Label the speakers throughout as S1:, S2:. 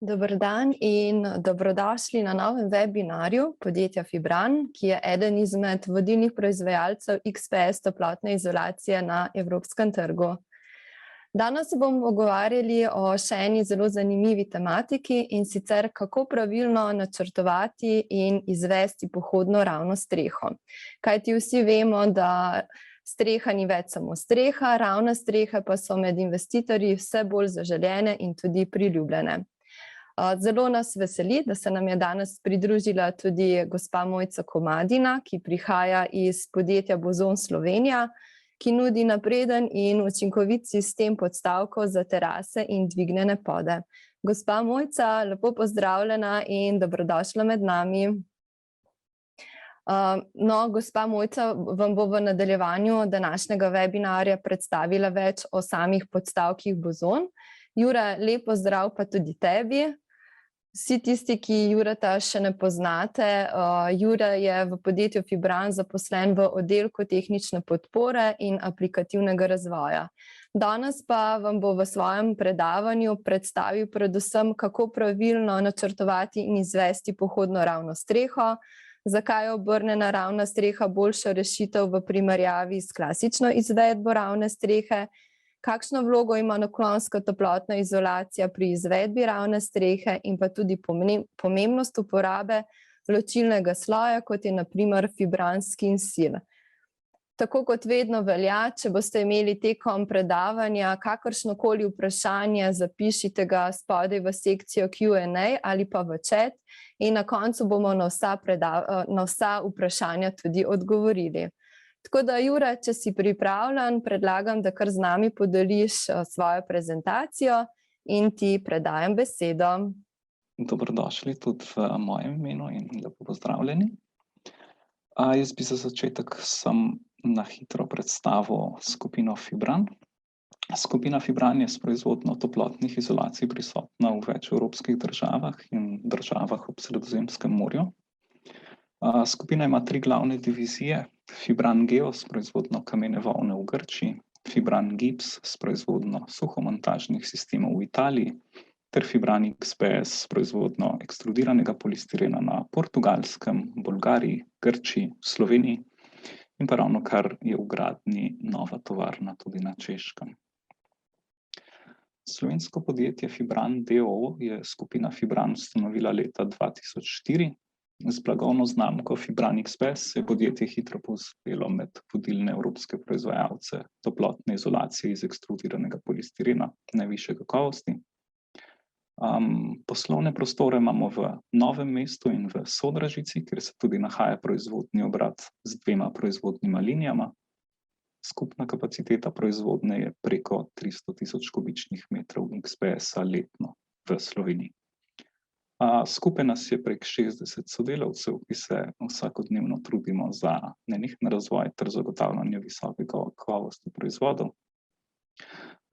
S1: Dober dan in dobrodošli na novem webinarju podjetja Fibran, ki je eden izmed vodilnih proizvajalcev XPS toplotne izolacije na evropskem trgu. Danes se bomo pogovarjali o še eni zelo zanimivi tematiki, in sicer kako pravilno načrtovati in izvesti pohodno ravno streho. Kajti vsi vemo, da streha ni več samo streha, ravne strehe pa so med investitorji vse bolj zaželene in tudi priljubljene. Zelo nas veseli, da se nam je danes pridružila tudi gospa Mojca Komadina, ki prihaja iz podjetja Bozon Slovenija, ki nudi napreden in učinkovit sistem podstavkov za terase in dvignjene pode. Gospa Mojca, lepo pozdravljena in dobrodošla med nami. Gospa Mojca vam bo v nadaljevanju današnjega webinarja predstavila več o samih podstavkih Bozon. Jure, lep pozdrav pa tudi tebi. Vsi tisti, ki Jureta še ne poznate, Jure je v podjetju Fibran zaposlen v oddelku tehnične podpore in aplikativnega razvoja. Danes pa vam bo v svojem predavanju predstavil predvsem, kako pravilno načrtovati in izvesti pohodno ravno streho, zakaj je obrnjena ravna streha boljša rešitev v primerjavi s klasično izvedbo ravne strehe, kakšno vlogo ima naklonska toplotna izolacija pri izvedbi ravne strehe in pa tudi pomembnost uporabe ločilnega sloja, kot je na primer fibranski insil. Tako kot vedno velja, če boste imeli tekom predavanja kakršnokoli vprašanje, zapišite ga spodaj v sekcijo Q&A ali pa v chat in na koncu bomo na vsa vprašanja tudi odgovorili. Tako da, Jure, če si pripravljen, predlagam, da kar z nami podeliš svojo prezentacijo in ti predajam besedo.
S2: Dobrodošli tudi v mojem imenu in lepo pozdravljeni. Jaz bi za začetek na hitro predstavil skupino Fibran. Skupina Fibran je s proizvodnjo toplotnih izolacij prisotna v več evropskih državah in državah ob Sredozemskem morju. Skupina ima 3 glavne divizije: Fibran Geo s proizvodnjo kamene volne v Grčiji, Fibran Gips s proizvodnjo suhomontažnih sistemov v Italiji ter Fibran XPS s proizvodnjo ekstrudiranega polistirena na Portugalskem, Bolgariji, Grčiji, Sloveniji in pa ravnokar je v gradnji nova tovarna tudi na Češkem. Slovensko podjetje Fibran d.o.o. je skupina Fibran ustanovila leta 2004. Z blagovno znamko Fibran XPS se je podjetje hitro povzpelo med vodilne evropske proizvajalce toplotne izolacije iz ekstrudiranega polistirena najvišje kakovosti. Poslovne prostore imamo v Novem mestu in v Sodražici, kjer se tudi nahaja proizvodni obrat z 2 proizvodnima linijama. Skupna kapaciteta proizvodnje je preko 300.000 kubičnih metrov XPS-a letno v Sloveniji. Skupaj nas je prek 60 sodelavcev, ki se vsakodnevno trudimo za nenehen razvoj ter zagotavljanje visoke kakovosti proizvodov.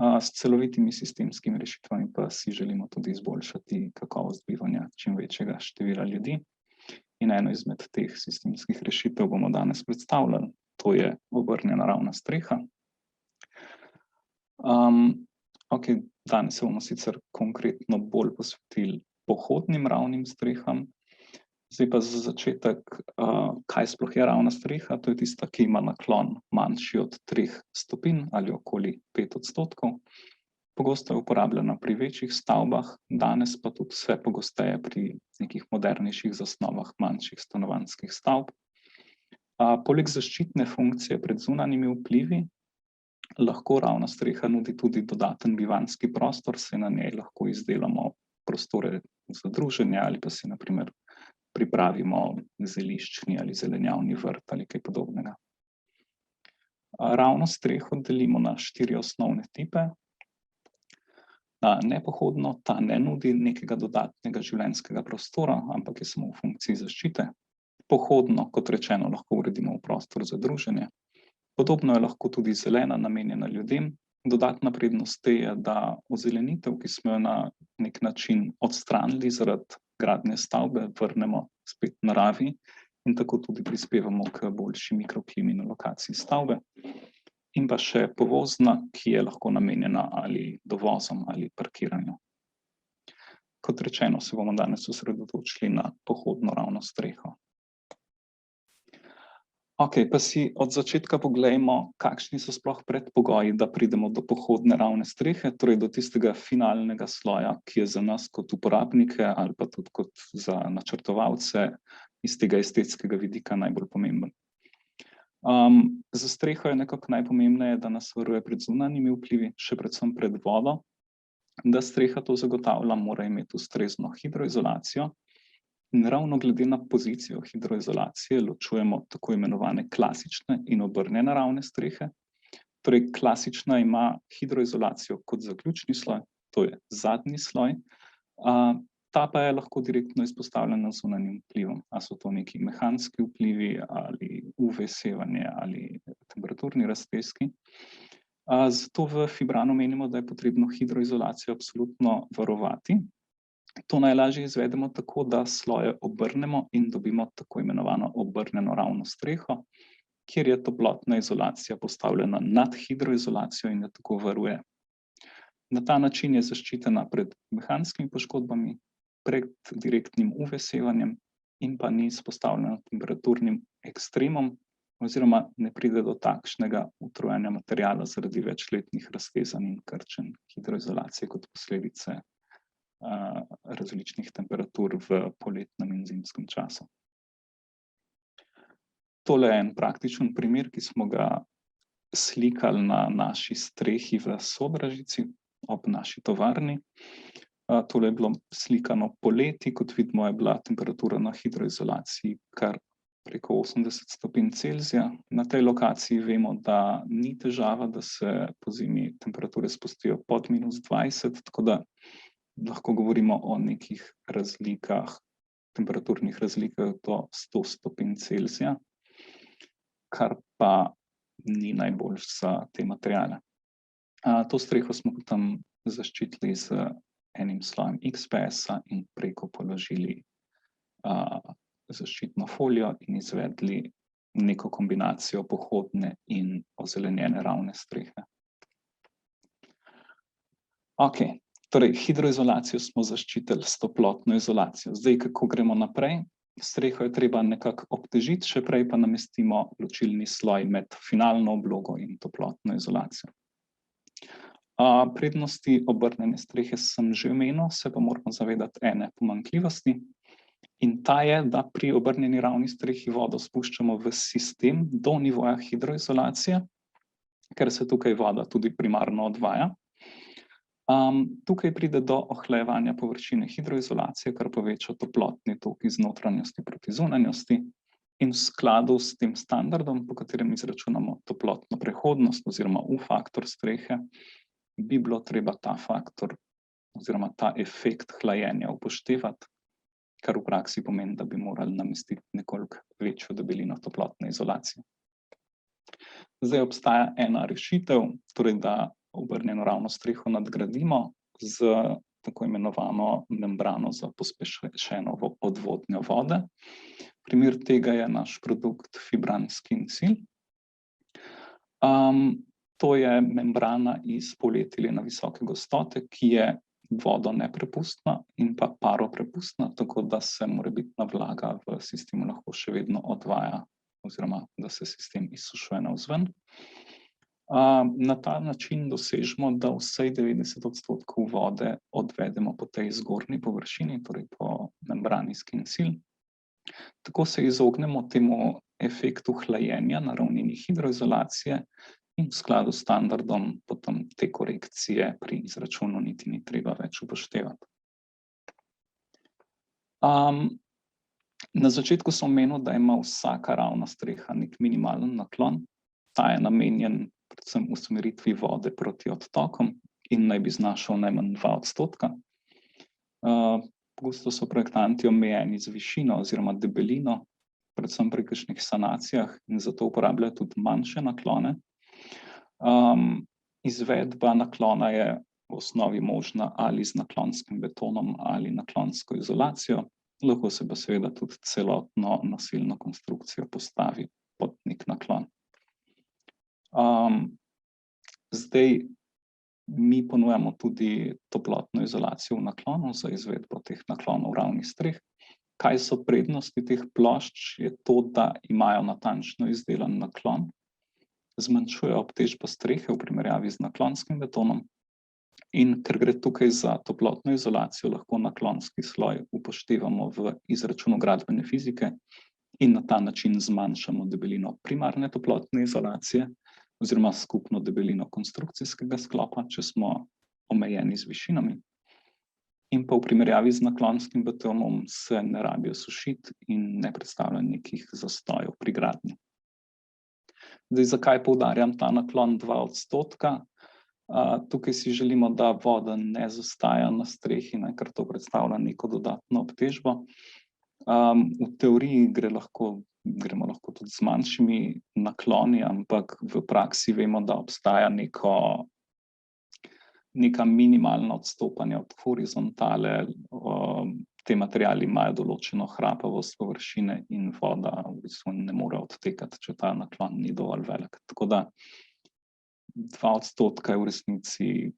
S2: S celovitimi sistemskimi rešitvami pa si želimo tudi izboljšati kakovost bivanja čim večjega števila ljudi. In eno izmed teh sistemskih rešitev bomo danes predstavljali, to je obrnjena ravna streha. Danes se bomo sicer konkretno bolj posvetili pohodnim ravnim streham. Zdaj pa za začetek, kaj sploh je ravna streha? To je tista, ki ima naklon manjši od 3 stopinj ali okoli 5%. Pogosto je uporabljena pri večjih stavbah, danes pa tudi vse pogosteje pri nekih modernejših zasnovah manjših stanovanjskih stavb. Poleg zaščitne funkcije pred zunanjimi vplivi, lahko ravna streha nudi tudi dodaten bivanjski prostor, saj na njej lahko izdelamo prostore za druženje ali pa si na primer pripravimo zeliščni ali zelenjavni vrt ali kaj podobnega. Ravno streho delimo na 4 osnovne tipe. Nepohodno, ta ne nudi nekega dodatnega življenjskega prostora, ampak je samo v funkciji zaščite. Pohodno, kot rečeno, lahko uredimo v prostor za druženje. Podobno je lahko tudi zelena, namenjena ljudem. Dodatna prednost te je, da ozelenitev, ki smo jo na nek način odstranili zaradi gradnje stavbe, vrnemo spet naravi in tako tudi prispevamo k boljši mikroklimi na lokaciji stavbe. In pa še povozna, ki je lahko namenjena ali dovozom ali parkiranju. kot rečeno, se bomo danes osredotočili na pohodno ravno streho. Ok, pa si od začetka poglejmo, kakšni so sploh predpogoji, da pridemo do pohodne ravne strehe, torej do tistega finalnega sloja, ki je za nas kot uporabnike ali pa tudi kot za načrtovalce iz tega estetskega vidika najbolj pomemben. Za streho je nekako najpomembneje, da nas varuje pred zunanjimi vplivi, še predvsem pred vodo. Da streha to zagotavlja, mora imeti ustrezno hidroizolacijo. In ravno glede na pozicijo hidroizolacije ločujemo tako imenovane klasične in obrnjene ravne strehe. Torej, klasična ima hidroizolacijo kot zaključni sloj, to je zadnji sloj, ta pa je lahko direktno izpostavljena zunanjim vplivom. A so to neki mehanski vplivi ali UV sevanje ali temperaturni raztreski. Zato v Fibranu menimo, da je potrebno hidroizolacijo absolutno varovati. To najlažje izvedemo tako, da sloje obrnemo in dobimo tako imenovano obrnjeno ravno streho, kjer je toplotna izolacija postavljena nad hidroizolacijo in jo tako varuje. Na ta način je zaščitena pred mehanskimi poškodbami, pred direktnim UV sevanjem in pa ni izpostavljena temperaturnim ekstremom, oziroma ne pride do takšnega utrujenja materiala zaradi večletnih raztezanj in krčenj hidroizolacije kot posledice različnih temperatur v poletnem in zimskem času. Tole je en praktičen primer, ki smo ga slikali na naši strehi v Sodražici ob naši tovarni. Tole je bilo slikano poleti, kot vidimo, je bila temperatura na hidroizolaciji kar preko 80 stopinj Celzija. Na tej lokaciji vemo, da ni težava, da se pozimi temperature spustijo pod -20, tako da lahko govorimo o nekih razlikah, temperaturnih razlikah do 100 stopinj Celzija, kar pa ni najbolj za te materiale. To streho smo potem zaščitili z enim slojem XPS-a in preko položili zaščitno folijo in izvedli neko kombinacijo pohodne in ozelenjene ravne strehe. Ok, torej hidroizolacijo smo zaščitili s toplotno izolacijo. Zdaj, kako gremo naprej? Streho je treba nekako obtežiti, še prej pa namestimo ločilni sloj med finalno oblogo in toplotno izolacijo. Prednosti obrnjene strehe sem že omenil, se pa moramo zavedati ene pomanjkljivosti. In ta je, da pri obrnjeni ravni strehi vodo spuščamo v sistem do nivoja hidroizolacije, ker se tukaj voda tudi primarno odvaja. Tukaj pride do ohlajevanja površine hidroizolacije, kar poveča toplotni tok iz notranjosti proti zunanjosti. In v skladu s tem standardom, po katerem izračunamo toplotno prehodnost oziroma U-faktor strehe, bi bilo treba ta faktor oziroma ta efekt hlajenja upoštevati, kar v praksi pomeni, da bi morali namestiti nekoliko večjo debelino toplotne izolacije. Zdaj obstaja ena rešitev, torej da obrnjeno ravno streho nadgradimo z tako imenovano membrano za pospešeno odvodnjo vode. Primer tega je naš produkt Fibran Skin Seal. To je membrana iz polietilena visoke gostote, ki je vodo neprepustna in pa paroprepustna, tako da se morebitna vlaga v sistemu lahko še vedno odvaja oziroma da se sistem izsušuje navzven. Na ta način dosežemo, da vsaj 90% vode odvedemo po tej zgornji površini, torej po membrani Skin Seal. Tako se izognemo temu efektu hlajenja na ravnini hidroizolacije in v skladu s standardom potem te korekcije pri izračunu niti ni treba več upoštevati. Na začetku sem omenil, da ima vsaka ravna streha nek minimalen naklon. Ta je namenjen predvsem usmeritvi vode proti odtokom in naj bi znašal najmanj 2%. Pogosto so projektanti omejeni z višino oziroma debelino, predvsem pri kakšnih sanacijah in zato uporabljajo tudi manjše naklone. Izvedba naklona je v osnovi možna ali z naklonskim betonom ali naklonsko izolacijo, lahko se pa seveda tudi celotno nosilno konstrukcijo postavi pod nek naklon. Zdaj, Mi ponujamo tudi toplotno izolacijo v naklonu za izvedbo teh naklonov ravnih streh. Kaj so prednosti teh plošč? Je to, da imajo natančno izdelan naklon, zmanjšujejo obtežbo strehe v primerjavi z naklonskim betonom in ker gre tukaj za toplotno izolacijo, lahko naklonski sloj upoštevamo v izračunu gradbene fizike in na ta način zmanjšamo debelino primarne toplotne izolacije oziroma skupno debelino konstrukcijskega sklopa, če smo omejeni z višinami. In pa v primerjavi z naklonskim betonom se ne rabijo sušiti in ne predstavlja nekih zastojev pri gradnji. Zdaj, zakaj poudarjam ta naklon 2%? Tukaj si želimo, da voda ne zastaja na strehi, ker to predstavlja neko dodatno obtežbo. V teoriji gremo lahko tudi z manjšimi nakloni, ampak v praksi vemo, da obstaja neka minimalna odstopanja od horizontale. Te materiali imajo določeno hrapavost površine in voda v bistvu ne more odtekati, če ta naklon ni dovolj velik. Tako da 2% je v resnici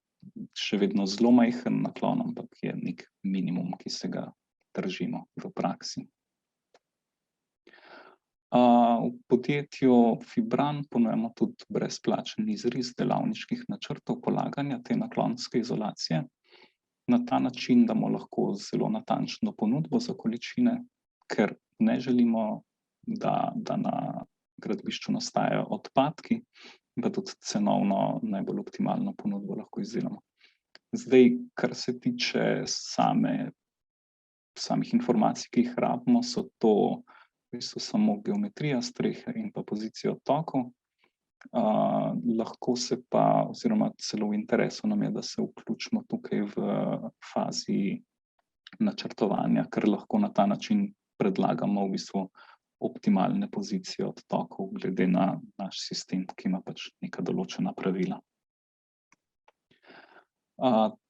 S2: še vedno zelo majhen naklon, ampak je nek minimum, ki se ga držimo v praksi. V podjetju Fibran ponujamo tudi brezplačen izris delavniških načrtov polaganja te naklonske izolacije. Na ta način damo lahko zelo natančno ponudbo za količine, ker ne želimo, da na gradbišču nastajajo odpadki, pa tudi cenovno najbolj optimalno ponudbo lahko izdelamo. Zdaj, kar se tiče samih informacij, ki jih rabimo, so to v bistvu samo geometrija strehe in pa pozicija odtokov. Lahko se pa, oziroma celo v interesu nam je, da se vključimo tukaj v fazi načrtovanja, ker lahko na ta način predlagamo v bistvu optimalne pozicije odtokov glede na naš sistem, ki ima pač neka določena pravila.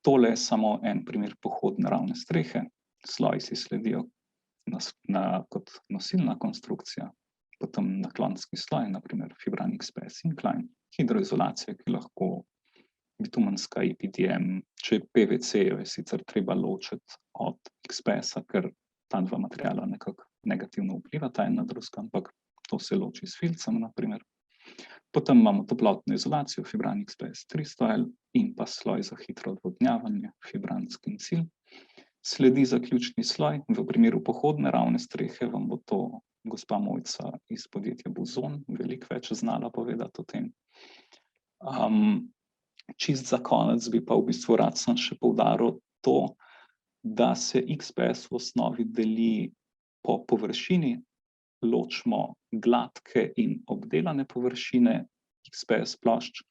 S2: Tole je samo en primer pohodne ravne strehe. Sloji si sledijo kot nosilna konstrukcija, potem naklonski sloj, naprimer Fibran XPS Incline, hidroizolacija, ki lahko bitumenska EPDM, če je PVC, jo je sicer treba ločiti od XPS-a, ker ta dva materiala nekako negativno vplivata en na drugega, ampak to se loči s filcem, naprimer. Potem imamo toplotno izolacijo Fibran XPS 300L in pa sloj za hitro odvodnjavanje Fibran Skincil. Sledi zaključni sloj. V primeru pohodne ravne strehe vam bo to gospa Mojca iz podjetja Bozon veliko več znala povedati o tem. Čist za konec bi pa v bistvu rad sem še poudaril to, da se XPS v osnovi deli po površini, ločimo gladke in obdelane površine XPS plošč.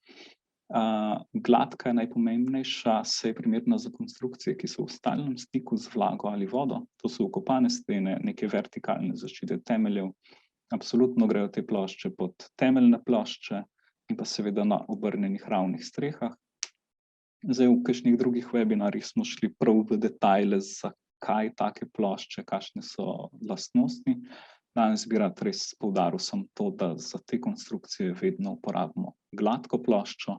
S2: Gladka je najpomembnejša, saj je primerna za konstrukcije, ki so v stalnem stiku z vlago ali vodo. To so vkopane stene, neke vertikalne zaščite temeljev. Absolutno grejo te plošče pod temeljne plošče in pa seveda na obrnjenih ravnih strehah. Zdaj, v kakšnih drugih webinarjih smo šli prav v detajle, zakaj take plošče, kakšne so lastnosti. Danes bi rad res poudaril sem to, da za te konstrukcije vedno uporabimo gladko ploščo,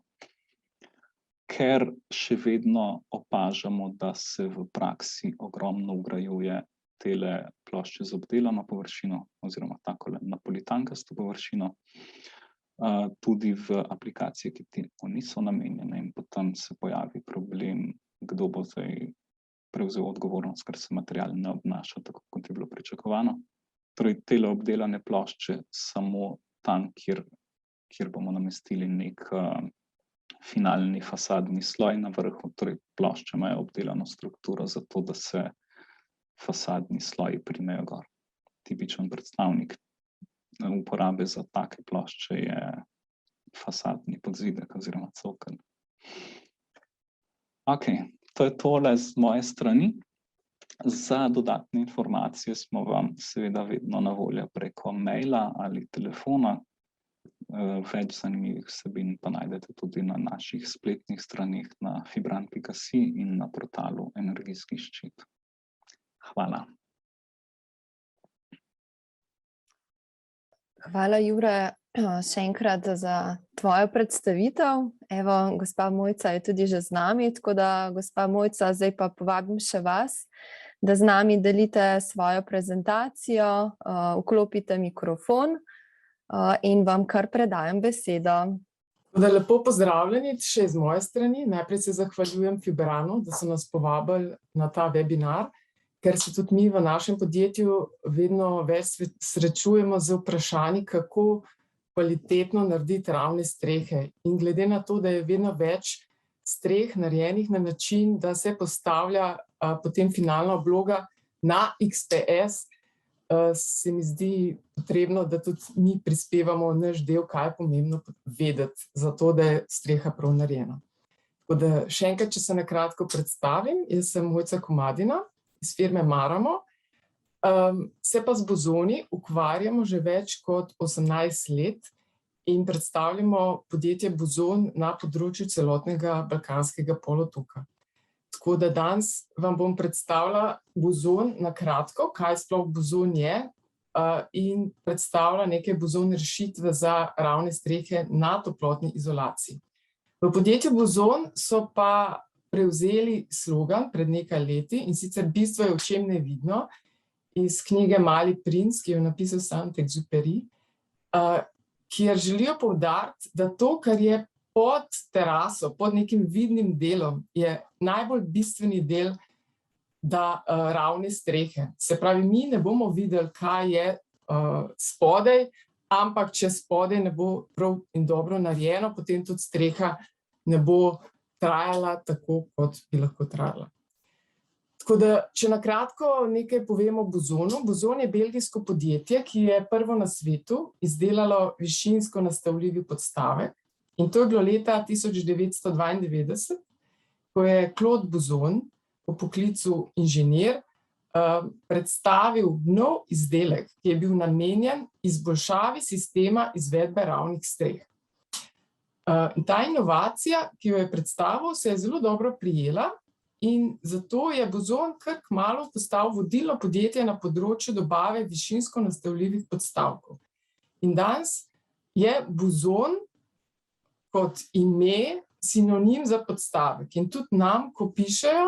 S2: ker še vedno opažamo, da se v praksi ogromno vgrajuje tele plošče z obdelano površino oziroma takole napolitankasto površino, tudi v aplikacije, ki temu niso namenjene, in potem se pojavi problem, kdo bo zdaj prevzel odgovornost, ker se material ne obnaša tako, kot je bilo pričakovano. Torej, tele obdelane plošče samo tam, kjer bomo namestili nek finalni fasadni sloj na vrhu, torej plošče imajo obdelano strukturo zato, da se fasadni sloji primejo gor. Tipičen predstavnik uporabe za take plošče je fasadni podzidek oziroma cokelj. Okej, to je tole z moje strani. Za dodatne informacije smo vam seveda vedno na voljo preko maila ali telefona. Več zanimivih vsebin pa najdete tudi na naših spletnih straneh na fibran.si in na portalu Energijski ščit. Hvala.
S1: Hvala, Jure. Še enkrat za tvojo predstavitev. Evo, gospa Mojca je tudi že z nami, tako da, gospa Mojca, zdaj pa povabim še vas, da z nami delite svojo prezentacijo, vklopite mikrofon in vam kar predajam besedo.
S3: Lepo pozdravljeni še iz moje strani. Najprej se zahvaljujem Fibranu, da so nas povabili na ta webinar, ker se tudi mi v našem podjetju vedno več srečujemo z vprašanji, kako kvalitetno narediti ravne strehe. In glede na to, da je vedno več streh narejenih na način, da se postavlja potem finalna obloga na XPS, se mi zdi potrebno, da tudi mi prispevamo naš del, kaj je pomembno vedeti, zato da je streha prav narejena. Tako da še enkrat, če se na kratko predstavim, jaz sem Mojca Komadina iz firme Maramo. Se pa z bozoni ukvarjamo že več kot 18 let in predstavljamo podjetje Bozon na področju celotnega Balkanskega polotoka. Tako da danes vam bom predstavila bozon na kratko, kaj sploh bozon je, in predstavila neke bozon rešitve za ravne strehe na toplotni izolaciji. V podjetju Bozon so pa prevzeli slogan pred nekaj leti, in sicer bistvo je v čem nevidno, iz knjige Mali princ, ki jo je napisal Saint-Exupéry, kjer želijo poudariti, da to, kar je pod teraso, pod nekim vidnim delom, je najbolj bistveni del ravne strehe. Se pravi, mi ne bomo videli, kaj je spodaj, ampak če spodaj ne bo prav in dobro narejeno, potem tudi streha ne bo trajala tako, kot bi lahko trajala. Tako da, če na kratko nekaj povemo o Bozonu. Bozon je belgijsko podjetje, ki je prvo na svetu izdelalo višinsko nastavljivi podstavek. In to je bilo leta 1992, ko je Claude Bozon, po poklicu inženir, predstavil nov izdelek, ki je bil namenjen izboljšavi sistema izvedbe ravnih streh. In ta inovacija, ki jo je predstavil, se je zelo dobro prijela. In zato je Bozon kar kmalu postal vodilno podjetje na področju dobave višinsko nastavljivih podstavkov. In danes je Bozon kot ime sinonim za podstavek. In tudi nam, ko pišejo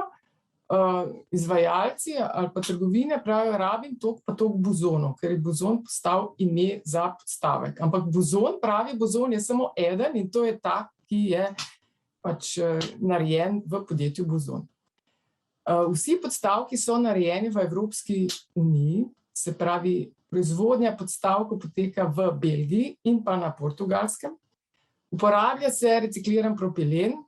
S3: izvajalci ali pa trgovine, pravijo, rabim toliko pa toliko bozonov, ker je Bozon postal ime za podstavek. Ampak Bozon, pravi Bozon, je samo eden in to je ta, ki je pač narejen v podjetju Bozon. Vsi podstavki so narejeni v Evropski uniji, se pravi, proizvodnja podstavkov poteka v Belgiji in pa na Portugalskem. Uporablja se recikliran propilen,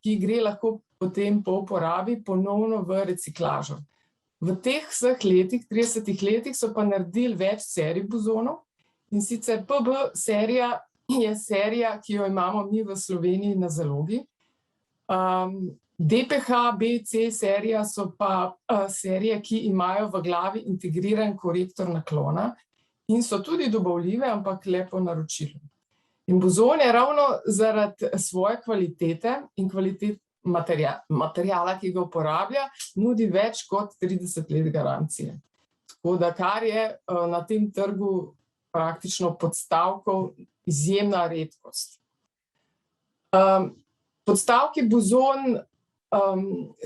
S3: ki gre lahko potem po uporabi ponovno v reciklažo. V teh vseh letih, 30 letih, so pa naredili več serij bozonov, in sicer PB serija je serija, ki jo imamo mi v Sloveniji na zalogi. DPH, BC serija so pa serije, ki imajo v glavi integriran korektor naklona in so tudi dobavljive, ampak le po naročilu. In Bozon je ravno zaradi svoje kvalitete in kvalitet materiala, ki ga uporablja, nudi več kot 30 let garancije. Tako da, kar je na tem trgu praktično podstavkov izjemna redkost. Podstavki Bozon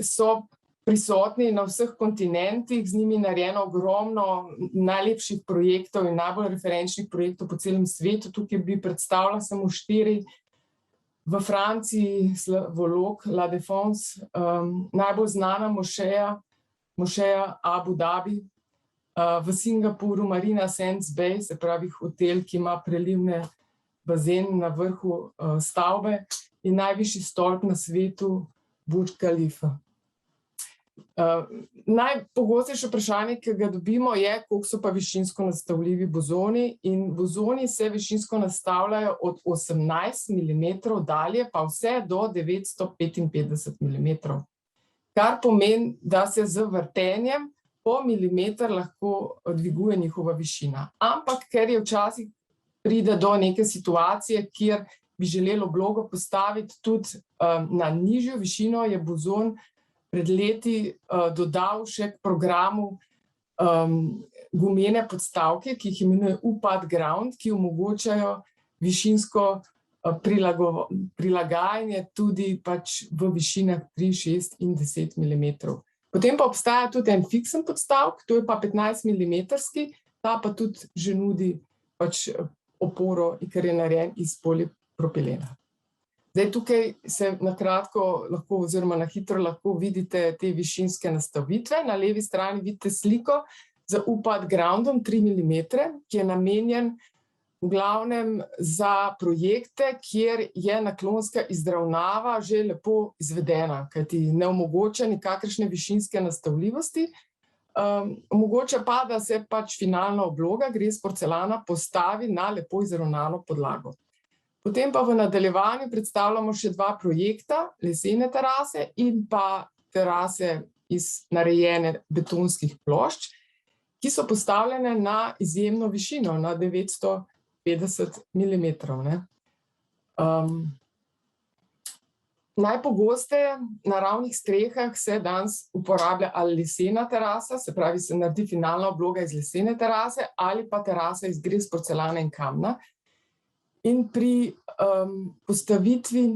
S3: so prisotni na vseh kontinentih, z njimi narejeno ogromno najlepših projektov in najbolj referenčnih projektov po celem svetu. Tukaj bi predstavila samo 4. V Franciji Vlog, La Défense, najbolj znana mošeja Abu Dhabi, v Singapuru Marina Sands Bay, se pravi hotel, ki ima prelivne bazen na vrhu stavbe, in najvišji stolp na svetu Burj Khalifa. Najpogostejše vprašanje, ki ga dobimo, je, koliko so pa višinsko nastavljivi bozoni, in bozoni se višinsko nastavljajo od 18 mm dalje pa vse do 955 mm. Kar pomeni, da se z vrtenjem po milimeter lahko dviguje njihova višina. Ampak ker je včasih pride do neke situacije, kjer bi želeli oblogo postaviti tudi na nižjo višino, je Bozon pred leti dodal še k programu gumene podstavke, ki jih imenuje UPAD Ground, ki omogočajo višinsko prilagajanje tudi pač v višinah 3, 6 in 10 mm. Potem pa obstaja tudi en fiksen podstavek, to je pa 15 mm, ta pa tudi že nudi pač oporo, ker je narejen iz polipropilena. Zdaj tukaj se na kratko lahko oziroma na hitro lahko vidite te višinske nastavitve. Na levi strani vidite sliko z UPAD groundom 3 mm, ki je namenjen v glavnem za projekte, kjer je naklonska izravnava že lepo izvedena, kajti ne omogoča nikakršne višinske nastavljivosti. Omogoča pa, da se pač finalna obloga, gres porcelana, postavi na lepo izravnano podlago. Potem pa v nadaljevanju predstavljamo še 2 projekta, lesene terase in pa terase iz narejene betonskih plošč, ki so postavljene na izjemno višino, na 950 mm. Najpogosteje na ravnih strehah se danes uporablja ali lesena terasa, se pravi, se naredi finalna obloga iz lesene terase ali pa terasa iz gres porcelana in kamna. In pri postavitvi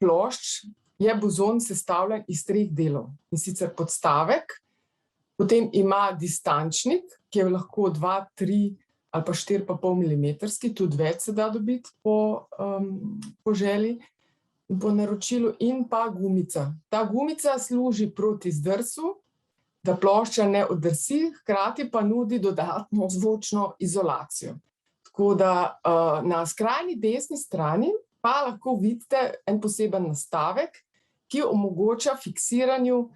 S3: plošč je bozon sestavljen iz 3 delov, in sicer podstavek, potem ima distančnik, ki je lahko 2, 3 ali pa 4,5 mm, tudi več se da dobiti po želji in po naročilu, in pa gumica. Ta gumica služi proti zdrsu, da plošča ne oddrsi, hkrati pa nudi dodatno zvočno izolacijo. Tako da na skrajni desni strani pa lahko vidite en poseben nastavek, ki omogoča fiksiranju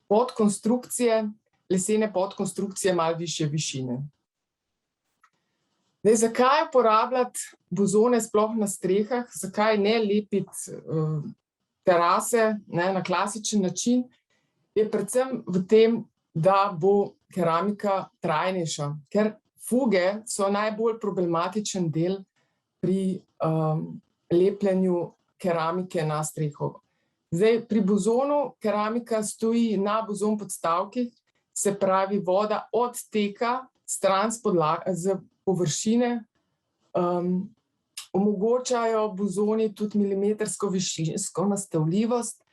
S3: podkonstrukcije, lesene podkonstrukcije malo višje višine. Zdaj, zakaj uporabljati bozone sploh na strehah, zakaj ne lepiti terase na klasičen način, je predvsem v tem, da bo keramika trajnejša, ker fuge so najbolj problematičen del pri lepljenju keramike na streho. Zdaj, pri bozonu keramika stoji na bozon podstavkih, se pravi, voda odteka stran z površine, omogočajo bozoni tudi milimetrsko višinsko nastavljivost.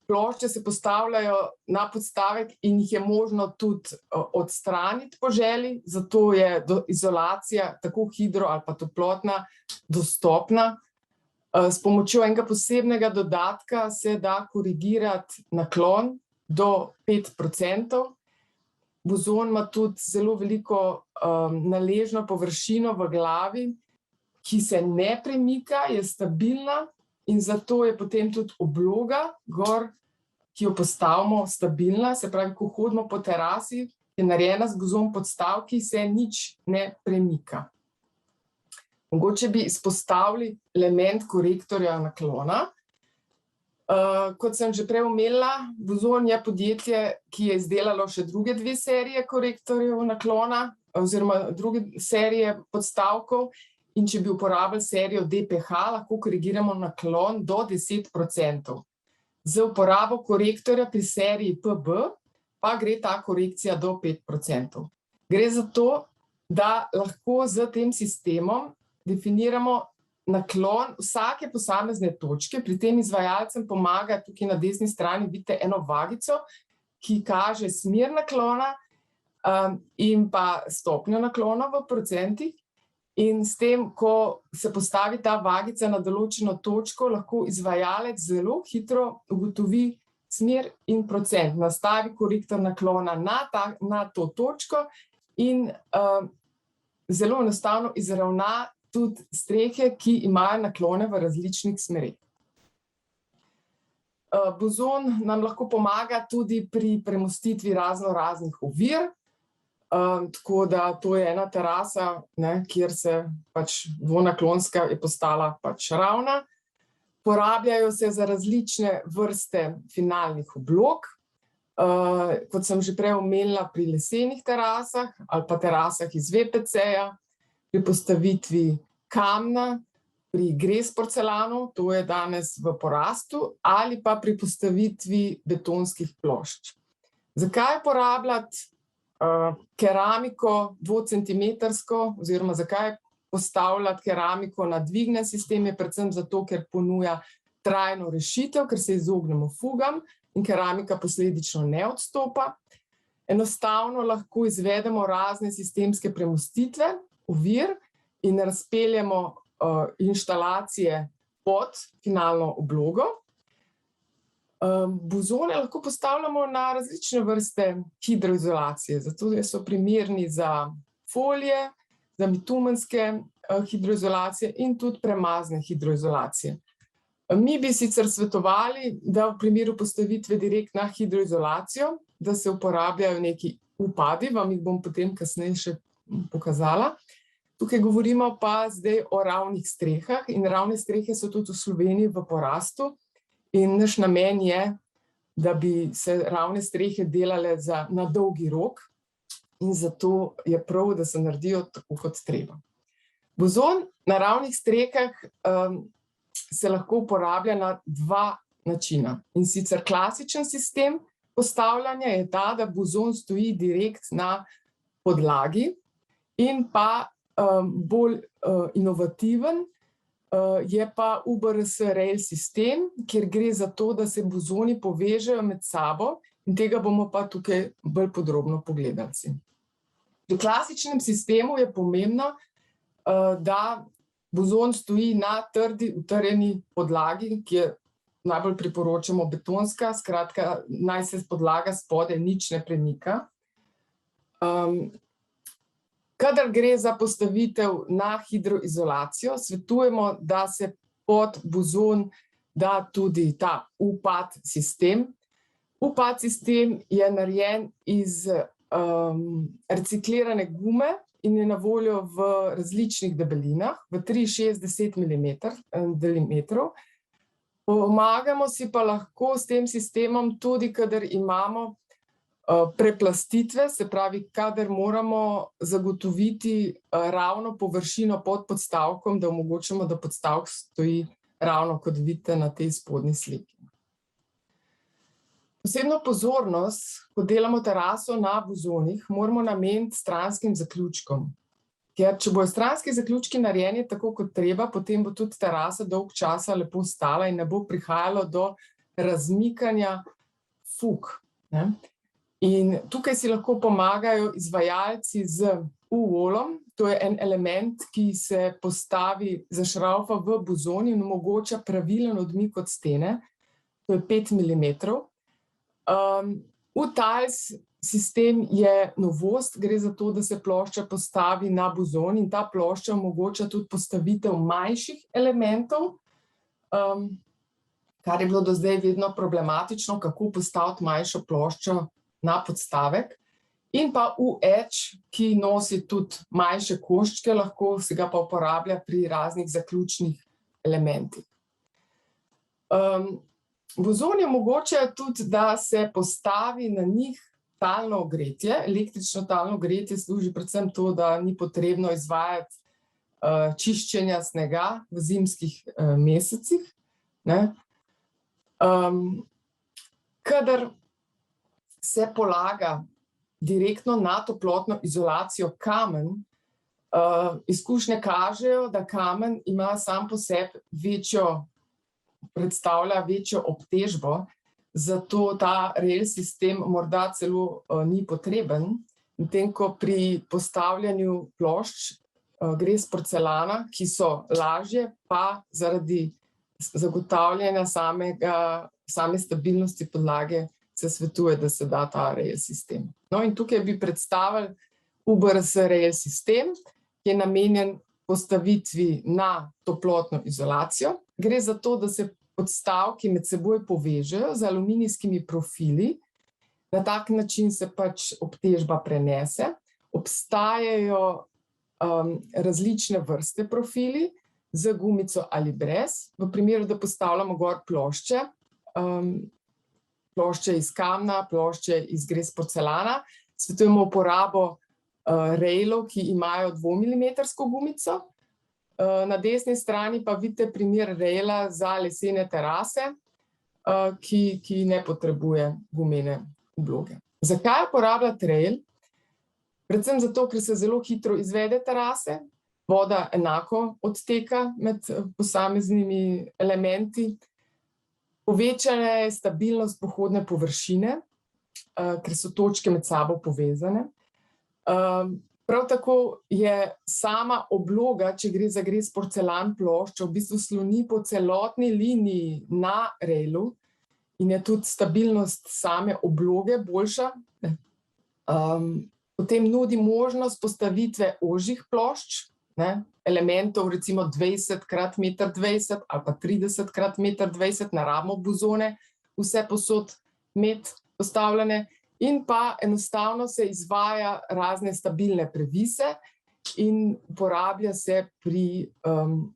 S3: Plošče se postavljajo na podstavek in jih je možno tudi odstraniti po želji, zato je izolacija tako hidro ali pa toplotna dostopna. S pomočjo enega posebnega dodatka se da korigirati naklon do 5%. Bozon ima tudi zelo veliko naležno površino v glavi, ki se ne premika, je stabilna. In zato je potem tudi obloga gor, ki jo postavimo, stabilna, se pravi, ko hodimo po terasi, je narejena z bozon podstavki, se nič ne premika. Mogoče bi izpostavili element korektorja naklona. Kot sem že prej omenila, Bozon je podjetje, ki je izdelalo še druge 2 serije korektorjev naklona oziroma druge serije podstavkov. In če bi uporabili serijo DPH, lahko korigiramo naklon do 10%. Z uporabo korektorja pri seriji PB pa gre ta korekcija do 5%. Gre za to, da lahko z tem sistemom definiramo naklon vsake posamezne točke. Pri tem izvajalcem pomaga, tukaj na desni strani vidite eno vagico, ki kaže smer naklona in pa stopnjo naklona v procentih. In s tem, ko se postavi ta vagica na določeno točko, lahko izvajalec zelo hitro ugotovi smer in procent, nastavi korektor naklona na to točko in zelo enostavno izravna tudi strehe, ki imajo naklone v različnih smereh. Bozon nam lahko pomaga tudi pri premostitvi raznih ovir. Tako da to je ena terasa, kjer se pač dvonaklonska je postala pač ravna. Porabljajo se za različne vrste finalnih oblog, kot sem že prej omenila pri lesenih terasah ali pa terasah iz VPC-ja, pri postavitvi kamna, pri gres porcelanu, to je danes v porastu, ali pa pri postavitvi betonskih plošč. Zakaj uporabljati keramiko 2-centimetrsko, oziroma zakaj postavljati keramiko na dvigne sisteme, predvsem zato, ker ponuja trajno rešitev, ker se izognemo fugam in keramika posledično ne odstopa. Enostavno lahko izvedemo razne sistemske premostitve, ovir in razpeljemo inštalacije pod finalno oblogo. Bozone lahko postavljamo na različne vrste hidroizolacije, zato so primerni za folije, za bitumenske hidroizolacije in tudi premazne hidroizolacije. Mi bi sicer svetovali, da v primeru postavitve direkt na hidroizolacijo, da se uporabljajo neki upadi, vam jih bom potem kasneje še pokazala. Tukaj govorimo pa zdaj o ravnih strehah in ravne strehe so tudi v Sloveniji v porastu in naš namen je, da bi se ravne strehe delale na dolgi rok in zato je prav, da se naredijo tako kot treba. Bozon na ravnih strehah se lahko uporablja na dva načina. In sicer klasičen sistem postavljanja je ta, da bozon stoji direkt na podlagi in pa bolj inovativen je pa UBRS rail sistem, kjer gre za to, da se bozoni povežejo med sabo in tega bomo pa tukaj bolj podrobno pogledali. Pri klasičnem sistemu je pomembno, da bozon stoji na trdi utrjeni podlagi, ki je najbolj priporočamo betonska, skratka, naj se podlaga spodaj nič ne premika. Kadar gre za postavitev na hidroizolacijo, svetujemo, da se pod bozon da tudi ta upad sistem. Upad sistem je narejen iz reciklirane gume in je na voljo v različnih debelinah, v 3-6-10 milimetrov. Pomagamo si pa lahko s tem sistemom tudi, kadar imamo preplastitve, se pravi, kadar moramo zagotoviti ravno površino pod podstavkom, da omogočimo, da podstavek stoji ravno, kot vidite na tej spodnji sliki. Posebno pozornost, ko delamo teraso na bozonih, moramo nameniti stranskim zaključkom. Ker če bojo stranski zaključki narejeni tako kot treba, potem bo tudi terasa dolg časa lepo stala in ne bo prihajalo do razmikanja fug. In tukaj si lahko pomagajo izvajalci z U-volom, to je en element, ki se postavi, zašravfa v bozon in omogoča pravilen odmik od stene, to je 5 milimetrov. U-tiles sistem je novost, gre za to, da se plošča postavi na bozon in ta plošča omogoča tudi postavitev manjših elementov, kar je bilo do zdaj vedno problematično, kako postaviti manjšo ploščo na podstavek. In pa U-edge, ki nosi tudi manjše koščke, lahko se ga pa uporablja pri raznih zaključnih elementih. Bozoni omogočajo tudi, da se postavi na njih talno ogretje. Električno talno ogretje služi predvsem to, da ni potrebno izvajati čiščenja snega v zimskih mesecih. Kadar se polaga direktno na toplotno izolacijo kamen, izkušnje kažejo, da kamen ima sam po sebi predstavlja večjo obtežbo, zato ta rail sistem morda celo ni potreben, medtem ko pri postavljanju plošč gre s porcelana, ki so lažje, pa zaradi zagotavljanja same stabilnosti podlage se svetuje, da se da ta rail sistem. No in tukaj bi predstavili UBRS rail sistem, ki je namenjen postavitvi na toplotno izolacijo. Gre za to, da se podstavki med seboj povežejo z aluminijskimi profili. Na tak način se pač obtežba prenese. Obstajajo različne vrste profili z gumico ali brez. V primeru, da postavljamo gor plošče, plošče iz kamna, plošče iz gres porcelana, svetujemo uporabo railov, ki imajo 2-milimetrsko gumico. Na desni strani pa vidite primer raila za lesene terase, ki ne potrebuje gumene obloge. Zakaj uporabljati rail? Predvsem zato, ker se zelo hitro izvede terase, voda enako odteka med posameznimi elementi. Povečana je stabilnost pohodne površine, ker so točke med sabo povezane. Prav tako je sama obloga, če gre za gres porcelan ploščo, v bistvu sloni po celotni liniji na railu in je tudi stabilnost same obloge boljša. Potem nudi možnost postavitve ožjih plošč, elementov recimo 20x1,20 ali pa 30x1,20 na ramo buzone, vse posod imeti postavljene. In pa enostavno se izvaja razne stabilne previse in uporablja se pri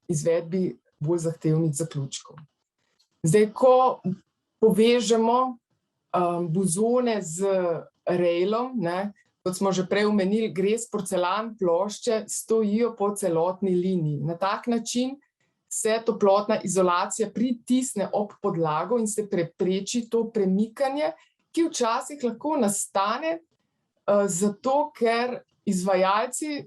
S3: izvedbi bolj zahtevnih zaključkov. Zdaj, ko povežemo buzone z railom, kot smo že prej omenili, gres porcelan plošče stojijo po celotni liniji. Na tak način se toplotna izolacija pritisne ob podlago in se prepreči to premikanje, ki včasih lahko nastane zato, ker izvajalci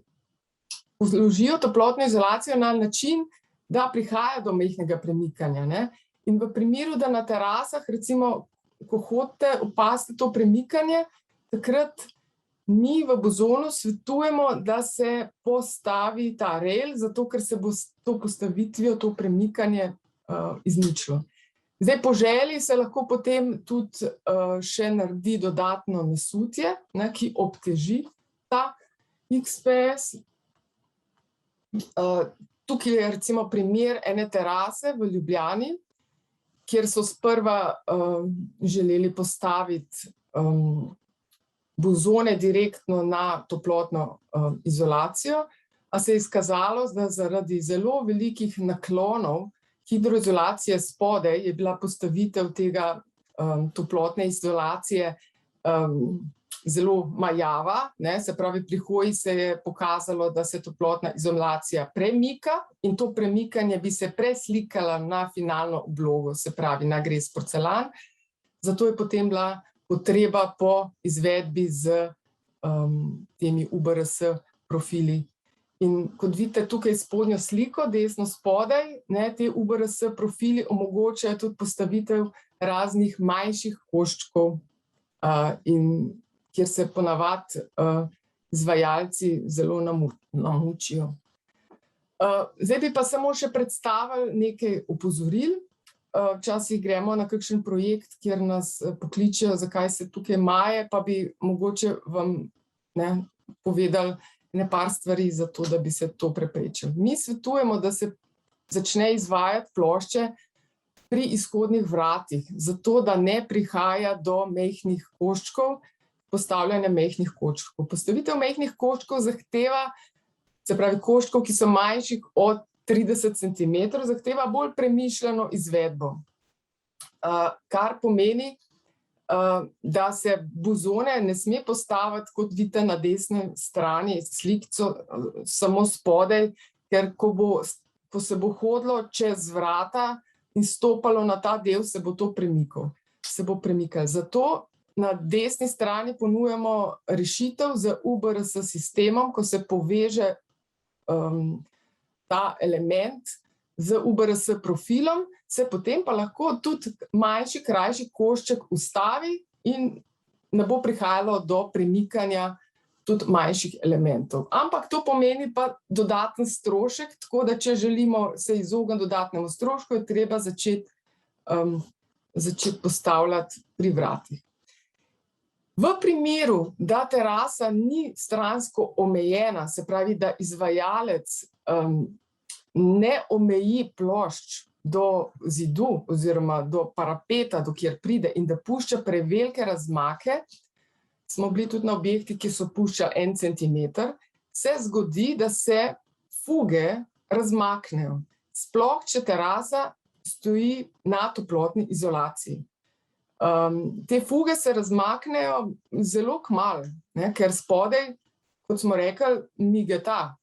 S3: vložijo toplotno izolacijo na način, da prihaja do majhnega premikanja. In v primeru, da na terasah, recimo, ko hodite, opazite to premikanje, takrat mi v buzonu svetujemo, da se postavi ta rail, zato ker se bo s to postavitvijo to premikanje izničilo. Zdaj, po želji se lahko potem tudi še naredi dodatno nasutje, ki obteži ta XPS. Tukaj je recimo primer ene terase v Ljubljani, kjer so sprva želeli postaviti buzone direktno na toplotno izolacijo, a se je izkazalo, da zaradi zelo velikih naklonov hidroizolacije spodaj je bila postavitev tega toplotne izolacije zelo majava, se pravi, pri hoji se je pokazalo, da se toplotna izolacija premika in to premikanje bi se preslikalo na finalno oblogo, se pravi, na gres porcelan. Zato je potem bila potreba po izvedbi z temi UBRS profili. In kot vidite tukaj spodnjo sliko, desno spodaj, te UBRS profili omogočajo tudi postavitev raznih manjših koščkov, kjer se ponavadi izvajalci zelo namučijo. Zdaj bi pa samo še predstavili nekaj opozoril. Včasih gremo na kakšen projekt, kjer nas pokličejo, zakaj se tukaj maje, pa bi mogoče vam povedali par stvari za to, da bi se to preprečilo. Mi svetujemo, da se začne izvajati plošče pri izhodnih vratih, zato da ne prihaja do majhnih koščkov, postavljanja majhnih koščkov. Postavitev majhnih koščkov zahteva, se pravi koščkov, ki so manjših od 30 centimetrov, zahteva bolj premišljeno izvedbo. Kar pomeni, da se buzone ne sme postaviti, kot vidite na desni strani slikco, samo spodaj, ker ko se bo hodilo čez vrata in stopalo na ta del, se bo to premikalo. Zato na desni strani ponujamo rešitev z UBRS sistemom, ko se poveže ta element z UBRS profilom, se potem pa lahko tudi manjši, krajši košček ustavi in ne bo prihajalo do premikanja tudi manjših elementov. Ampak to pomeni pa dodaten strošek, tako da če želimo se izogniti dodatnemu strošku, je treba začeti postavljati pri vratih. V primeru, da terasa ni stransko omejena, se pravi, da izvajalec ne omeji plošč do zidu oziroma do parapeta, do kjer pride in da pušča prevelike razmake, smo bili tudi na objektih, ki so puščali 1 centimeter, se zgodi, da se fuge razmaknejo. Sploh, če terasa stoji na toplotni izolaciji. Te fuge se razmaknejo zelo kmalu, ker spodaj, kot smo rekli, migeta.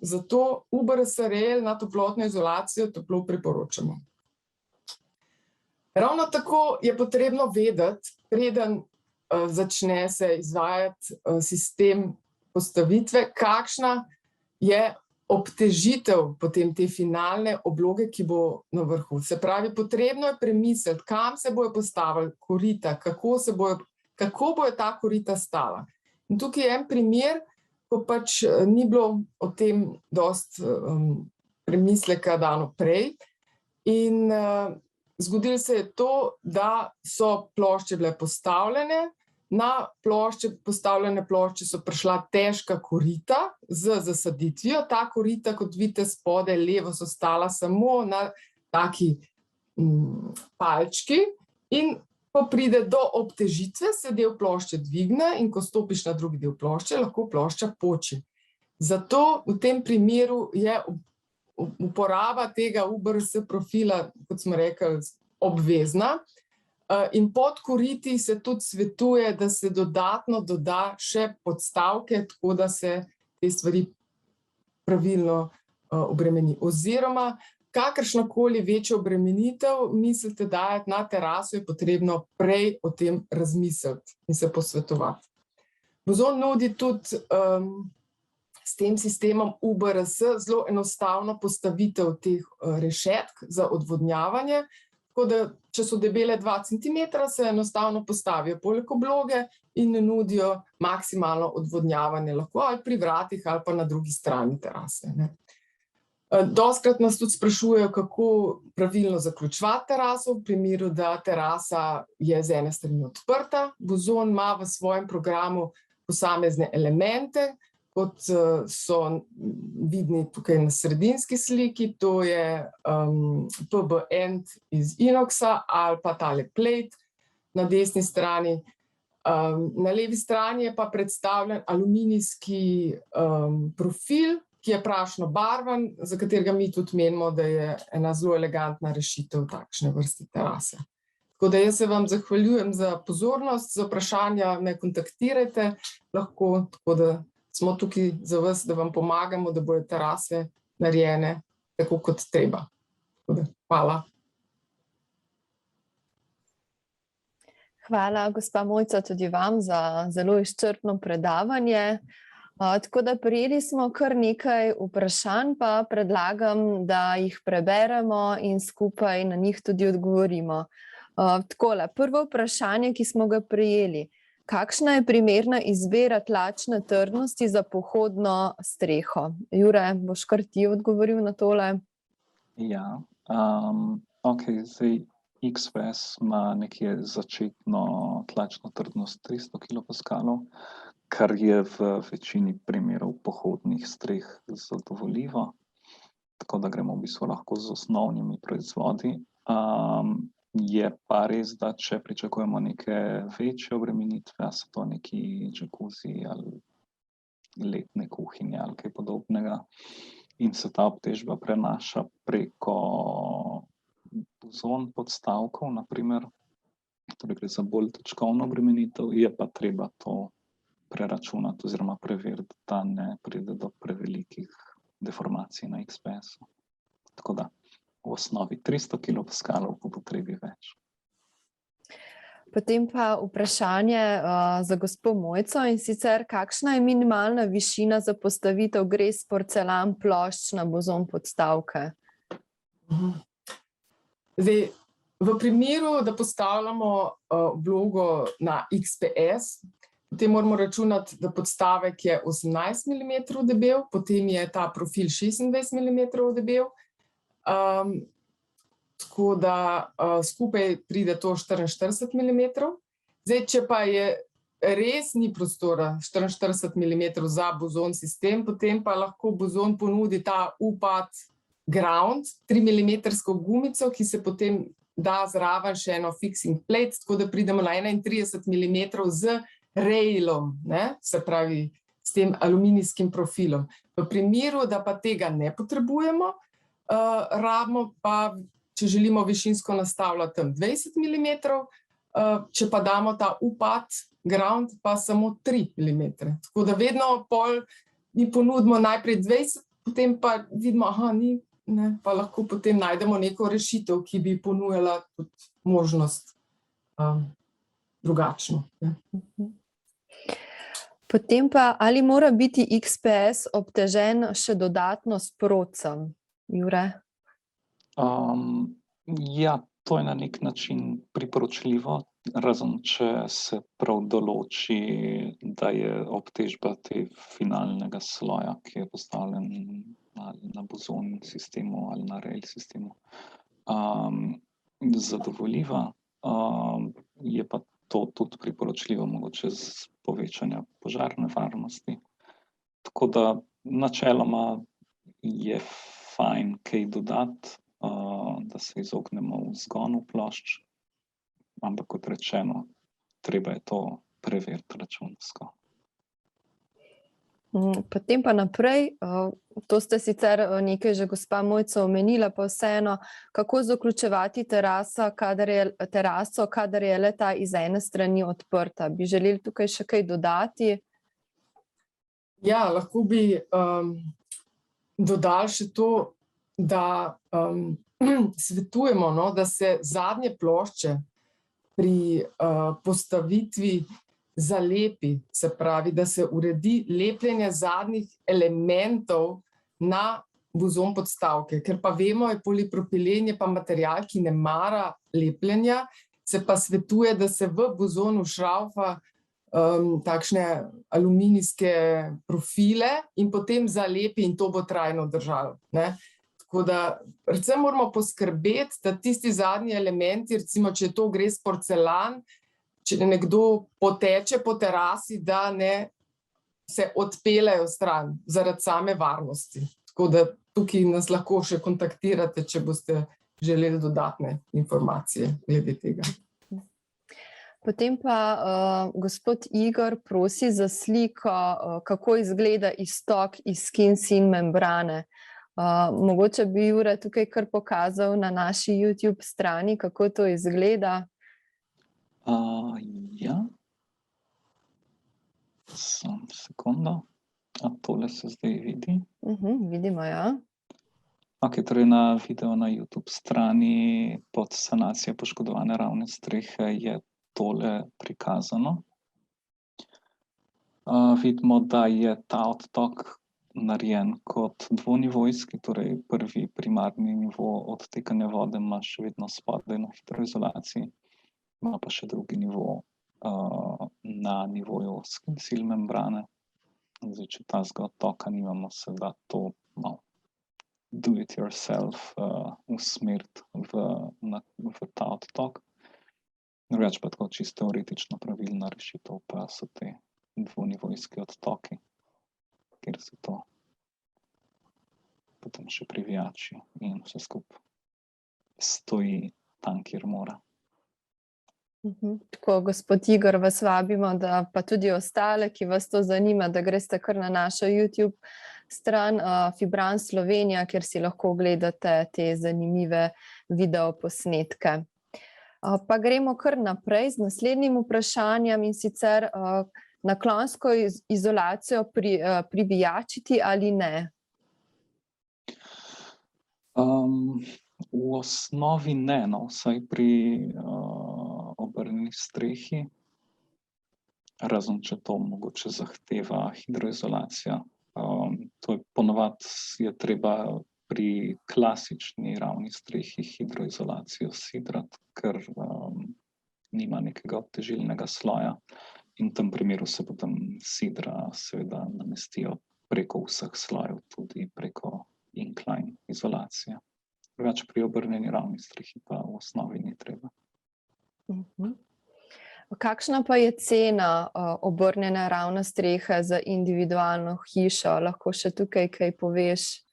S3: Zato UBRS rail na toplotno izolacijo toplo priporočamo. Ravno tako je potrebno vedeti, preden začne se izvajati sistem postavitve, kakšna je obtežitev potem te finalne obloge, ki bo na vrhu. Se pravi, potrebno je premisliti, kam se bojo postavili korita, kako bojo ta korita stala. In tukaj je en primer, ko pač ni bilo o tem dosti premisleka dano prej. In zgodilo se je to, da so plošče bile postavljene, na postavljene plošče so prišla težka korita z zasaditvijo. Ta korita, kot vidite spode levo, so stala samo na taki palčki in ko pride do obtežitve, se del plošče dvigne in ko stopiš na drugi del plošče, lahko plošča poči. Zato v tem primeru je uporaba tega UBRS profila, kot smo rekli, obvezna. In pod koriti se tudi svetuje, da se dodatno doda še podstavke, tako da se te stvari pravilno obremeni. Oziroma, kakršnakoli večja obremenitev mislite dajati na teraso, je potrebno prej o tem razmisliti in se posvetovati. Bozon nudi tudi s tem sistemom UBRS zelo enostavno postavitev teh rešetk za odvodnjavanje, tako da, če so debele 2 centimetra, se enostavno postavijo poleg obloge in nudijo maksimalno odvodnjavanje, lahko ali pri vratih ali pa na drugi strani terase. Dostikrat nas tudi sprašujejo, kako pravilno zaključevati teraso, v primeru, da terasa je z ene strani odprta. Bozon ima v svojem programu posamezne elemente, kot so vidni tukaj na sredinski sliki, to je PB end iz inoxa ali pa tale plate na desni strani. Na levi strani je pa predstavljen aluminijski profil, ki je prašno barvan, za katerega mi tudi menimo, da je ena zelo elegantna rešitev takšne vrste terase. Tako da jaz se vam zahvaljujem za pozornost, za vprašanja me kontaktirajte, lahko, tako da smo tukaj za vas, da vam pomagamo, da bojo terase narejene tako kot treba. Hvala.
S1: Hvala, gospa Mojca, tudi vam za zelo izčrpno predavanje. Tako da prejeli smo kar nekaj vprašanj, pa predlagam, da jih preberemo in skupaj na njih tudi odgovorimo. Takole, prvo vprašanje, ki smo ga prejeli. Kakšna je primerna izbira tlačne trdnosti za pohodno streho? Jure, boš kar ti odgovoril na tole?
S2: Ja, zdaj XVS ima nekje začetno tlačno trdnost 300 kilopaskalov, kar je v večini primerov pohodnih streh zadovoljivo, tako da gremo v bistvu lahko z osnovnimi proizvodi. Je pa res, da če pričakujemo neke večje obremenitve, so to neki džakuzi ali letne kuhinje ali kaj podobnega, in se ta obtežba prenaša preko bozon podstavkov, naprimer, torej gre za bolj točkovno obremenitev, je pa treba to preračunati oziroma preveriti, da ne pride do prevelikih deformacij na XPS-u. Tako da v osnovi 300 kilopaskalov, po potrebi več.
S1: Potem pa vprašanje za gospo Mojco, in sicer kakšna je minimalna višina za postavitev Gres porcelan plošč na bozon podstavke?
S3: Zdaj, v primeru, da postavljamo oblogo na XPS, potem moramo računati, da podstavek je 18 mm debel, potem je ta profil 26 mm debel, tako da skupaj pride to 44 mm. Zdaj, če pa je res ni prostora 44 mm za bozon sistem, potem pa lahko bozon ponudi ta upad ground, 3 mm gumico, ki se potem da zraven še eno fixing plate, tako da pridemo na 31 mm z railom, se pravi s tem aluminijskim profilom. V primeru, da pa tega ne potrebujemo, rabimo pa, če želimo višinsko nastavljati tam 20 mm, če pa damo ta upad ground, pa samo 3 mm. Tako da vedno mi ponudimo najprej 20, potem pa vidimo, ni, pa lahko potem najdemo neko rešitev, ki bi ponujala tudi možnost drugačno.
S1: Potem pa, ali mora biti XPS obtežen še dodatno s procem, Jure?
S2: Ja, to je na nek način priporočljivo, razen če se prav določi, da je obtežba te finalnega sloja, ki je postavljen ali na bozon sistemu ali na rail sistemu, zadovoljiva. Je pa to tudi priporočljivo mogoče z povečanja požarne varnosti. Tako da načeloma je fajn kaj dodati, da se izognemo vzgonu plošč, ampak kot rečeno, treba je to preveriti računsko.
S1: Potem pa naprej, to ste sicer nekaj že gospa Mojca omenila, pa vseeno, kako zaključevati teraso, kadar je le ta iz ene strani odprta. Bi želeli tukaj še kaj dodati?
S3: Ja, lahko bi dodali še to, da svetujemo, da se zadnje plošče pri postavitvi zalepi, se pravi, da se uredi lepljenje zadnjih elementov na bozon podstavke, ker pa vemo, je polipropilen je pa material, ki ne mara lepljenja, se pa svetuje, da se v bozonu šraufa takšne aluminijske profile in potem zalepi in to bo trajno držalo, ne. Tako da predvsem moramo poskrbeti, da tisti zadnji elementi, recimo, če to gre s porcelan, če nekdo poteče po terasi, da ne se odpeljejo stran zaradi same varnosti. Tako da tukaj nas lahko še kontaktirate, če boste želeli dodatne informacije glede tega.
S1: Potem pa gospod Igor prosi za sliko, kako izgleda iztok iz skin-sin membrane. Mogoče bi Jure tukaj kar pokazal na naši YouTube strani, kako to izgleda.
S2: Ja. Samo sekundo. Tole se zdaj vidi?
S1: Vidimo, ja.
S2: Torej na video na YouTube strani pod sanacija poškodovane ravne strehe je tole prikazano. Vidimo, da je ta odtok narejen kot dvonivojski, torej prvi primarni nivo odtekanja vode ima še vedno spodaj na hidroizolaciji, ima pa še drugi nivo na nivoju skin-sil membrane. Zdaj, če tazga odtoka nimamo, se da to do it yourself usmeriti v ta odtok. Drugače pa tako čisto teoretično pravilna rešitev pa so te dvonivojski odtoki, kjer se to potem še privijači in vse skupaj stoji tam, kjer mora.
S1: Tako, gospod Igor, vas vabimo, da pa tudi ostale, ki vas to zanima, da greste kar na našo YouTube stran Fibran Slovenija, kjer si lahko ogledate te zanimive videoposnetke. Pa gremo kar naprej z naslednjim vprašanjem, in sicer naklonsko izolacijo privijačiti ali ne?
S2: V osnovi ne, vsaj pri obrnjeni strehi, razen če to mogoče zahteva hidroizolacija. To je ponavadi je treba pri klasični ravni strehi hidroizolacijo sidrati, ker nima nekega obtežilnega sloja. In v tem primeru se potem sidra seveda namestijo preko vseh slojev, tudi preko incline izolacije. Drugače pri obrnjeni ravni strehi pa v osnovi ni treba.
S1: Kakšna pa je cena obrnjene ravne strehe za individualno hišo? Lahko še tukaj kaj poveš?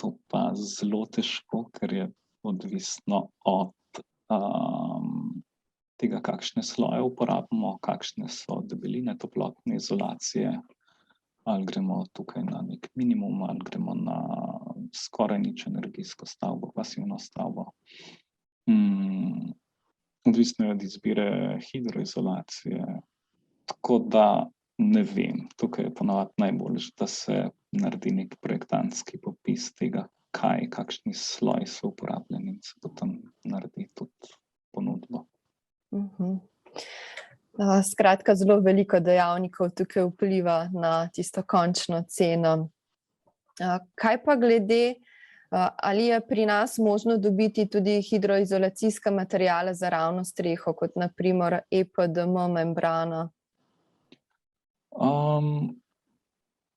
S2: To pa zelo težko, ker je odvisno od tega, kakšne sloje uporabimo, kakšne so debeline toplotne izolacije, ali gremo tukaj na nek minimum, ali gremo na skoraj nič energijsko stavbo, pasivno stavbo. Odvisno je od izbire hidroizolacije, tako da ne vem, tukaj je ponavadi najboljše, da se naredi nek projektantski popis tega, kakšni sloji so uporabljeni in se potem naredi tudi ponudbo.
S1: Skratka, zelo veliko dejavnikov tukaj vpliva na tisto končno ceno. Kaj pa glede, ali je pri nas možno dobiti tudi hidroizolacijske materijale za ravno streho, kot na primer EPDM membrana?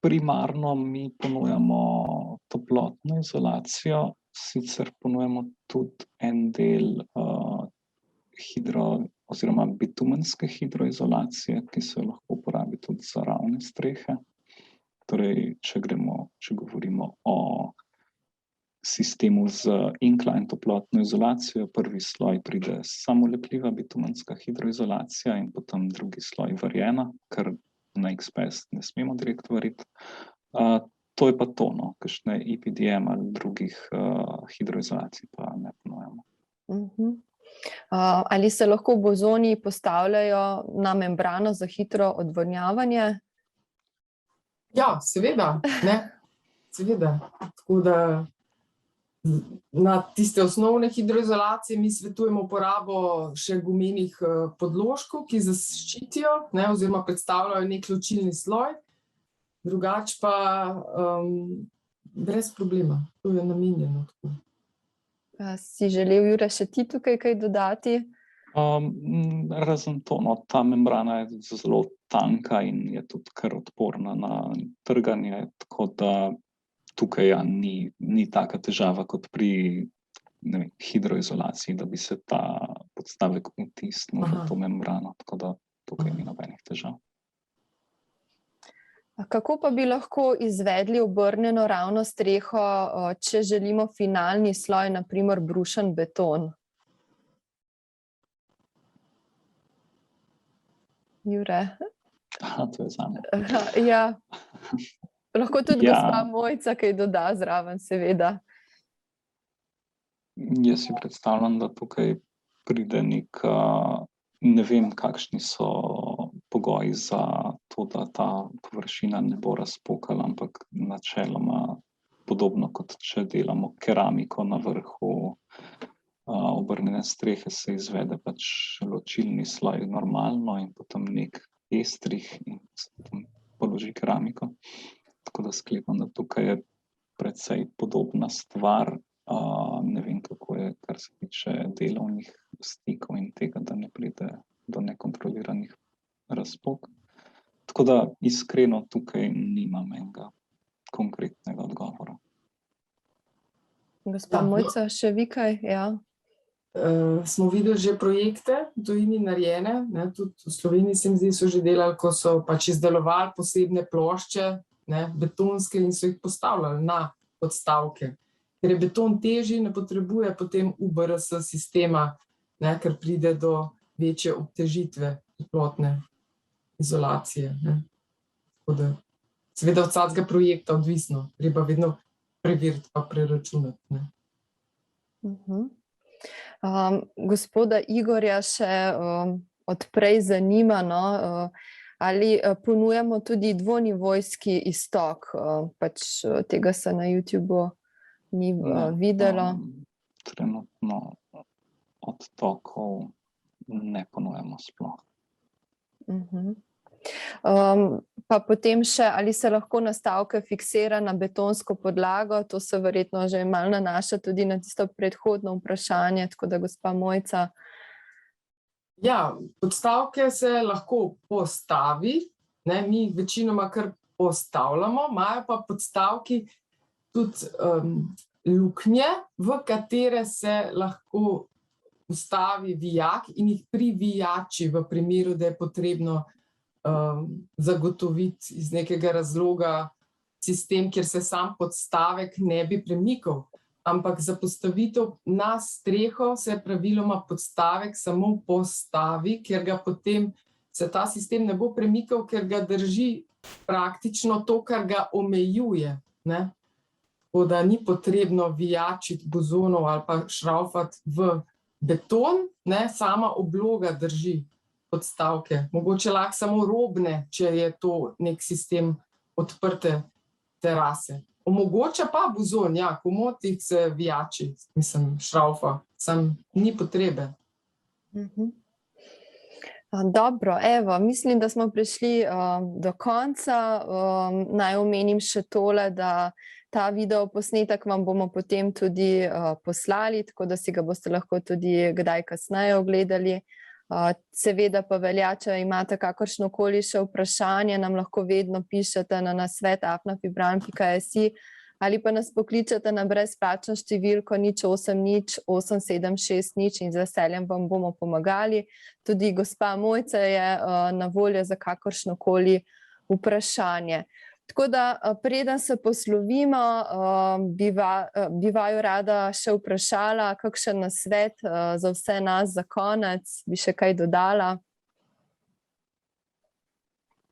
S2: Primarno mi ponujamo toplotno izolacijo, sicer ponujamo tudi en del oziroma bitumenske hidroizolacije, ki se lahko uporabi tudi za ravne strehe. Torej, če govorimo o sistemu z incline toplotno izolacijo, prvi sloj pride samolepljiva bitumenska hidroizolacija in potem drugi sloj varjena, ker na XPS ne smemo direkt variti. To je pa to, kakšne EPDM ali drugih hidroizolacij pa ne ponujamo.
S1: Ali se lahko bozoni postavljajo na membrano za hitro odvodnjavanje?
S3: Ja, seveda, ne. Seveda. Tako da na tiste osnovne hidroizolacije mi svetujemo uporabo še gumenih podložkov, ki zaščitijo, ne, oziroma predstavljajo nek ločilni sloj. Drugače pa brez problema. To je namenjeno tako.
S1: Si želel, Jure, še ti tukaj kaj dodati?
S2: Razen to, ta membrana je zelo tanka in je tudi kar odporna na trganje, tako da tukaj ni taka težava kot pri hidroizolaciji, da bi se ta podstavek vtisnil v to membrano, tako da tukaj ni nobenih težav.
S1: Kako pa bi lahko izvedli obrnjeno ravno streho, če želimo finalni sloj, na primer brušen beton? Jure?
S2: To je zame.
S1: Ja. Lahko tudi gospa Mojca kaj doda zraven, seveda.
S2: Jaz si predstavljam, da tukaj pride ne vem, kakšni so pogoji za to, da ta površina ne bo razpokala, ampak načeloma podobno kot če delamo keramiko na vrhu obrnjene strehe, se izvede pač ločilni sloj normalno in potem nek estrih in se potem položi keramiko. Tako da sklepam, da tukaj je precej podobna stvar. Ne vem, kako je, kar se tiče delovnih stikov in tega, da ne pride do nekontroliranih razpok. Tako da iskreno tukaj nimam enega konkretnega odgovora.
S1: Gospa Mojca, še vi kaj? Ja.
S3: Smo videli že projekte v tujini narejene, tudi v Sloveniji se mi zdi, so že delali, ko so pač izdelovali posebne plošče, betonske, in so jih postavljali na podstavke. Ker je beton težji, ne potrebuje potem UBRS sistema, ker pride do večje obtežitve toplotne izolacije. Tako da, seveda od vsakega projekta odvisno, treba vedno preveriti pa preračunati.
S1: Gospoda Igorja še odprej zanima, ali ponujamo tudi dvonivojski iztok, pač tega se na YouTubeu ni videlo.
S2: Trenutno odtokov ne ponujamo sploh.
S1: Pa potem še, ali se lahko nastavke fiksira na betonsko podlago, to se verjetno že malo nanaša tudi na tisto predhodno vprašanje, tako da gospa Mojca.
S3: Ja, podstavke se lahko postavi, mi večinoma kar postavljamo, imajo pa podstavki tudi luknje, v katere se lahko vstavi vijak in jih privijači v primeru, da je potrebno zagotoviti iz nekega razloga sistem, kjer se sam podstavek ne bi premikal. Ampak za postavitev na streho se praviloma podstavek samo postavi, ker ga potem se ta sistem ne bo premikal, ker ga drži praktično to, kar ga omejuje. Tako da ni potrebno vijačiti bozonov ali pa šraufati v beton, sama obloga drži podstavke. Mogoče lahko samo robne, če je to nek sistem odprte terase. Omogoča pa bozon, komotih se vijači, šraufa, sam ni potrebe.
S1: Dobro, evo, mislim, da smo prišli do konca. Naj omenim še tole, da ta video posnetek vam bomo potem tudi poslali, tako da si ga boste lahko tudi kdaj kasneje ogledali. Seveda pa velja, če imate kakršnokoli še vprašanje, nam lahko vedno pišete na nasvet@fibran.si ali pa nas pokličete na brezplačno številko 080 876 in z veseljem vam bomo pomagali. Tudi gospa Mojca je na voljo za kakršnokoli vprašanje. Tako da, preden se poslovimo, bi vaju rada še vprašala, kakšen nasvet za vse nas za konec, bi še kaj dodala?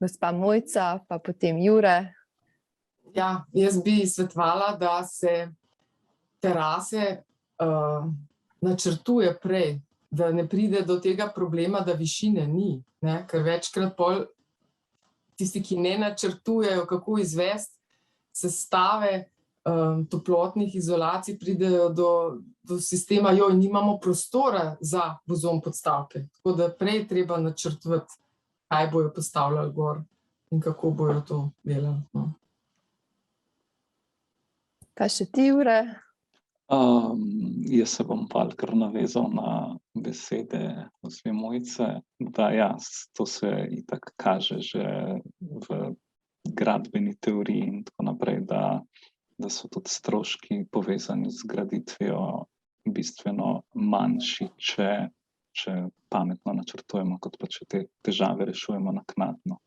S1: Gospa Mojca, pa potem Jure.
S3: Ja, jaz bi svetovala, da se terase načrtuje prej, da ne pride do tega problema, da višine ni, ne, ker večkrat pol tisti, ki ne načrtujejo, kako izvesti sestave toplotnih izolacij, pridejo do sistema, nimamo prostora za bozon podstavke. Tako da prej treba načrtovati, kaj bojo postavljali gor in kako bojo to delali.
S1: Kaj še ti, Jure?
S2: Jaz se bom pa kar navezal na besede gospe Mojce, da ja, to se itak kaže že v gradbeni teoriji in tako naprej, da so tudi stroški povezani z graditvijo bistveno manjši, če pametno načrtujemo, kot pa če te težave rešujemo naknadno.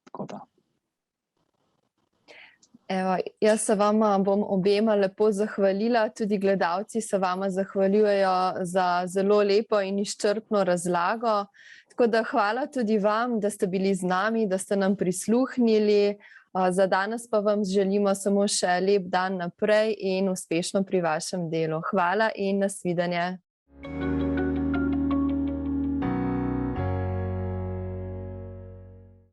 S2: Tako da.
S1: Evo, jaz se vama bom obema lepo zahvalila, tudi gledalci se vama zahvaljujejo za zelo lepo in izčrpno razlago. Tako da hvala tudi vam, da ste bili z nami, da ste nam prisluhnili. Za danes pa vam želimo samo še lep dan naprej in uspešno pri vašem delu. Hvala in nasvidenje.